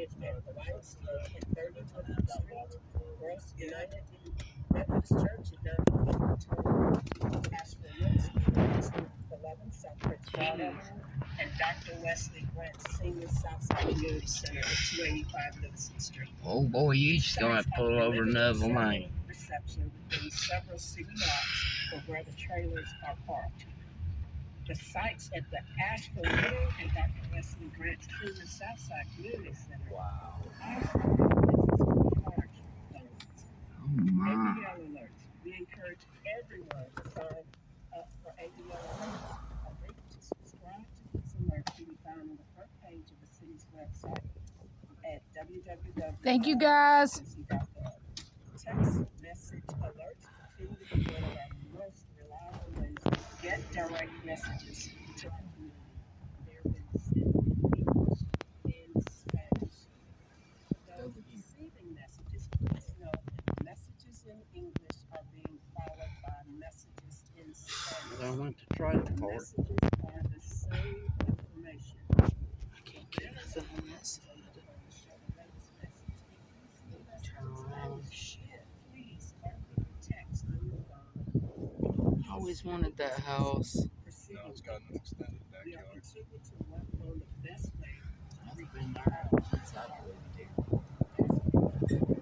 at the Lions Club at 30 Woodford Street. Girls United Methodist Church at 942 Asheville Middle School, 11 Southbridge Avenue, and Dr. Wesley Grant Senior Southside Community Center at 285 Livingston Street. Oh boy, you just gonna pull over another lane. Reception within several city blocks of where the trailers are parked. The sites at the Asheville Middle and Dr. Wesley Grant Senior Southside Community Center. Wow. Oh my. ADL alerts. We encourage everyone to sign up for ADL alerts. A link to subscribe to these alerts can be found on the front page of the city's website at www. Thank you, guys. Text message alerts continue to be one of our most reliable ways to get direct messages to our community. They're been sent in English and Spanish. Those receiving messages, please know that messages in English are being followed by messages in Spanish. I went to try the part. Messages are the same information. I can't get nothing on this. I always wanted that house. No, it's got an extended backyard. I've been there since I lived here.